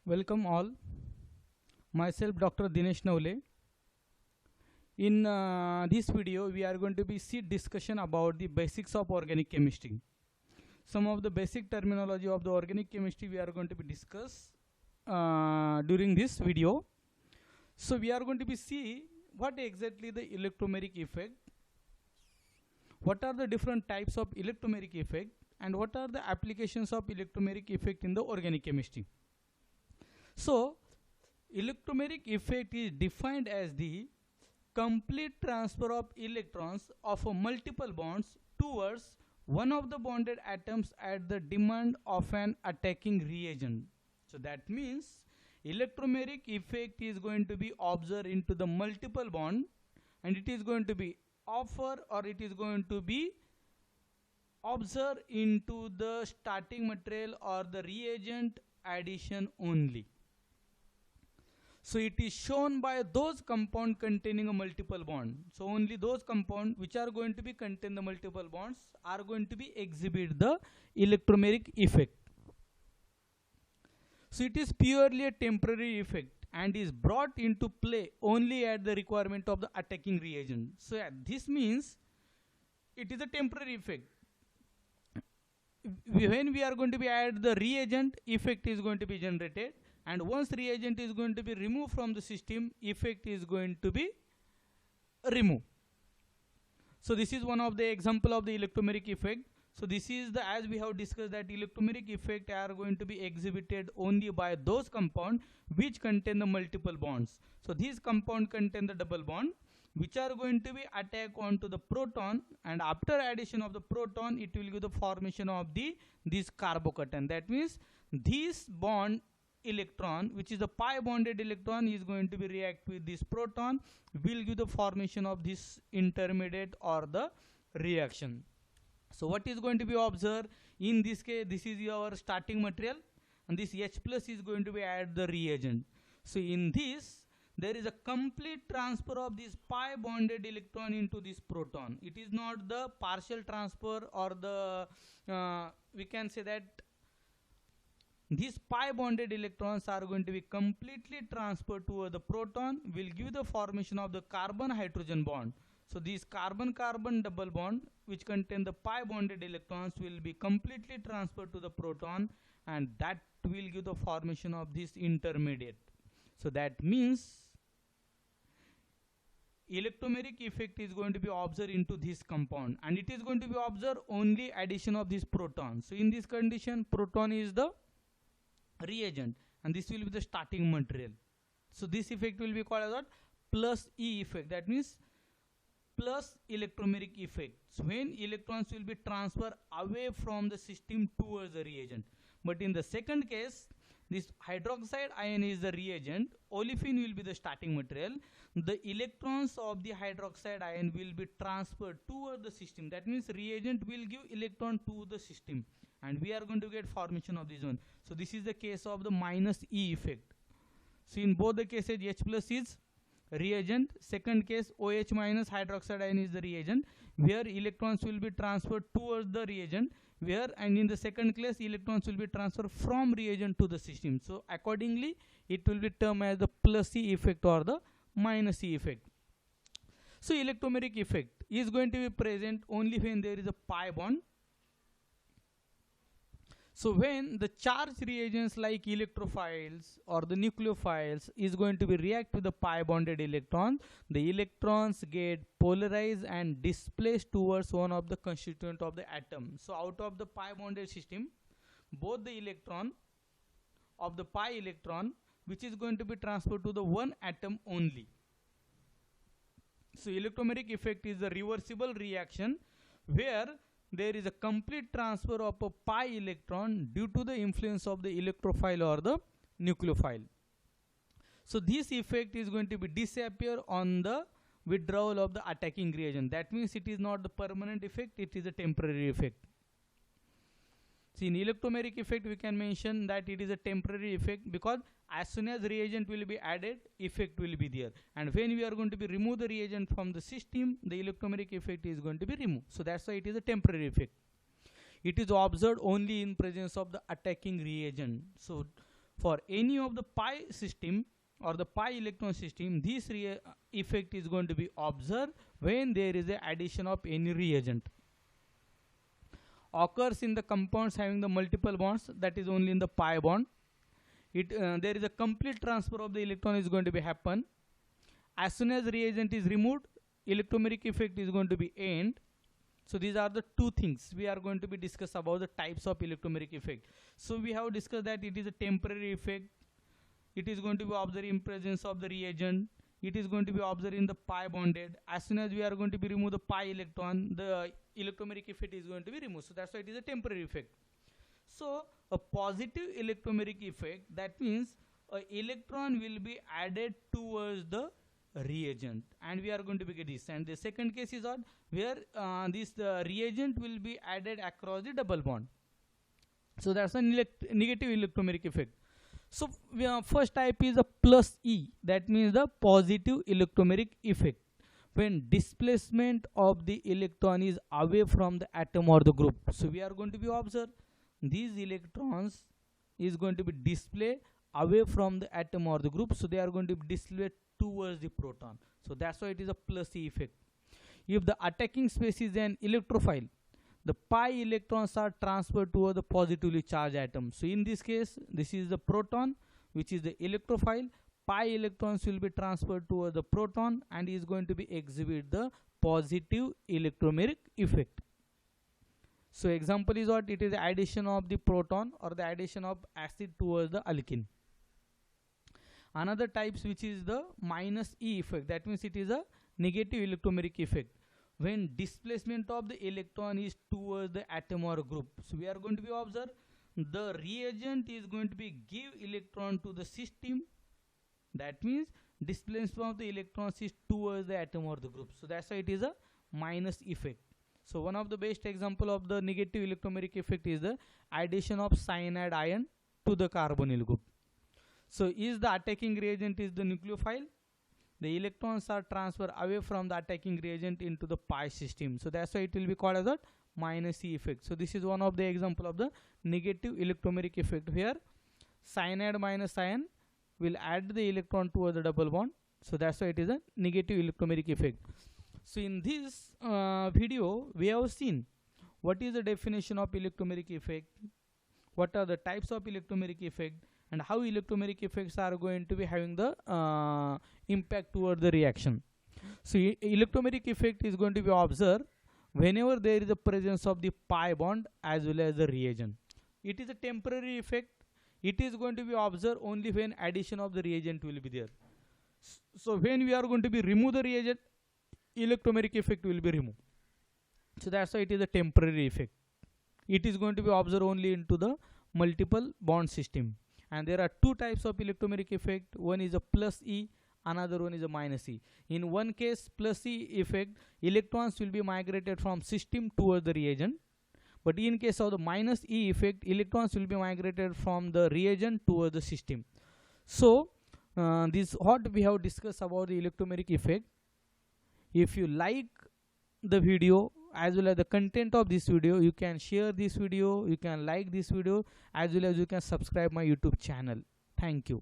Welcome all. Myself Dr. Dinesh Navle. In this video, we are going to be discussion about the basics of organic chemistry. Some of the basic terminology of the organic chemistry we are going to be discuss during this video. So we are going to be see what exactly the electromeric effect, what are the different types of electromeric effect, and what are the applications of electromeric effect in the organic chemistry. So electromeric effect is defined as the complete transfer of electrons of multiple bonds towards one of the bonded atoms at the demand of an attacking reagent. So that means electromeric effect is going to be observed into the multiple bond, and it is going to be offer or it is going to be observed into the starting material or the reagent addition only. So it is shown by those compound containing a multiple bond. So only those compound which are going to be contain the multiple bonds are going to be exhibit the electromeric effect. So it is purely a temporary effect and is brought into play only at the requirement of the attacking reagent. So this means it is a temporary effect. When we are going to be add the reagent, effect is going to be generated, and once reagent is going to be removed from the system, effect is going to be removed. So this is one of the example of the electromeric effect. So this is the, as we have discussed, that electromeric effect are going to be exhibited only by those compound which contain the multiple bonds. So these compound contain the double bond which are going to be attack onto the proton, and after addition of the proton it will give the formation of this carbocation. That means this bond electron, which is the pi bonded electron, is going to be react with this proton, will give the formation of this intermediate or the reaction. So what is going to be observed in this case? This is your starting material, and this H plus is going to be add the reagent. So in this there is a complete transfer of this pi bonded electron into this proton. It is not the partial transfer or the we can say that these pi bonded electrons are going to be completely transferred to the proton, will give the formation of the carbon hydrogen bond. So this carbon carbon double bond which contain the pi bonded electrons will be completely transferred to the proton, and that will give the formation of this intermediate. So that means electromeric effect is going to be observed into this compound, and it is going to be observed only addition of this proton. So in this condition, proton is the reagent and this will be the starting material. So this effect will be called as what? Plus E effect. That means plus electromeric effect. So when electrons will be transferred away from the system towards the reagent. But in the second case, this hydroxide ion is the reagent, olefin will be the starting material. The electrons of the hydroxide ion will be transferred toward the system. That means reagent will give electron to the system, and we are going to get formation of this one. So this is the case of the minus E effect. So in both the cases, H plus is reagent. Second case, OH minus hydroxide ion is the reagent, where electrons will be transferred towards the reagent, where, and in the second case electrons will be transferred from reagent to the system. So accordingly it will be termed as the plus E effect or the minus E effect. So electromeric effect is going to be present only when there is a pi bond. So when the charged reagents like electrophiles or the nucleophiles is going to be react with the pi bonded electrons, the electrons get polarized and displaced towards one of the constituent of the atom. So out of the pi bonded system, both the electron of the pi electron which is going to be transferred to the one atom only. So electromeric effect is a reversible reaction where there is a complete transfer of a pi electron due to the influence of the electrophile or the nucleophile. So this effect is going to be disappear on the withdrawal of the attacking reagent. That means it is not the permanent effect, it is a temporary effect. See, in electromeric effect we can mention that it is a temporary effect because as soon as reagent will be added, effect will be there, and when we are going to be remove the reagent from the system, the electromeric effect is going to be removed. So that's why it is a temporary effect. It is observed only in presence of the attacking reagent. So for any of the pi system or the pi electron system, this effect is going to be observed when there is a addition of any reagent. Occurs in the compounds having the multiple bonds, that is only in the pi bond. There is a complete transfer of the electron is going to be happen. As soon as reagent is removed, electromeric effect is going to be end. So these are the two things we are going to be discuss about the types of electromeric effect. So we have discussed that it is a temporary effect. It is going to be observed in presence of the reagent. It is going to be observed in the pi bonded. As soon as we are going to be remove the pi electron, the electromeric effect is going to be removed. So that's why it is a temporary effect. So a positive electromeric effect, that means a electron will be added towards the reagent, and we are going to get this. And the second case is what, where this reagent will be added across the double bond. So that's a negative electromeric effect. So first type is a plus E, that means the positive electromeric effect, when displacement of the electron is away from the atom or the group. So we are going to be observe these electrons is going to be displayed away from the atom or the group, so they are going to be displayed towards the proton. So that's why it is a plus E effect. If the attacking space is an electrophile, the pi electrons are transferred toward the positively charged atom. So in this case, this is the proton, which is the electrophile. Pi electrons will be transferred toward the proton and is going to be exhibit the positive electromeric effect. So example is what, it is the addition of the proton or the addition of acid towards the alkene. Another types which is the minus E effect, that means it is a negative electromeric effect, when displacement of the electron is towards the atom or group. So we are going to be observe the reagent is going to be give electron to the system, that means displacement of the electrons is towards the atom or the group. So that's why it is a minus effect. So one of the best example of the negative electromeric effect is the addition of cyanide ion to the carbonyl group. So is the attacking reagent is the nucleophile, the electrons are transferred away from the attacking reagent into the pi system. So that's why it will be called as a minus E effect. So this is one of the example of the negative electromeric effect, where cyanide minus ion will add the electron towards the double bond. So that's why it is a negative electromeric effect. So in this video we have seen what is the definition of electromeric effect, what are the types of electromeric effect, and how electromeric effects are going to be having the impact toward the reaction. So electromeric effect is going to be observed whenever there is a presence of the pi bond as well as the reagent. It is a temporary effect. It is going to be observed only when addition of the reagent will be there. So when we are going to be remove the reagent, electromeric effect will be removed. So that's why it is a temporary effect. It is going to be observed only into the multiple bond system. And there are two types of electromeric effect. One is a plus E, another one is a minus E. In one case, plus E effect, electrons will be migrated from system towards the reagent. But in case of the minus E effect, electrons will be migrated from the reagent towards the system. So this is what we have discussed about the electromeric effect. If you like the video as well as the content of this video, you can share this video, you can like this video, as well as you can subscribe my YouTube channel. Thank you.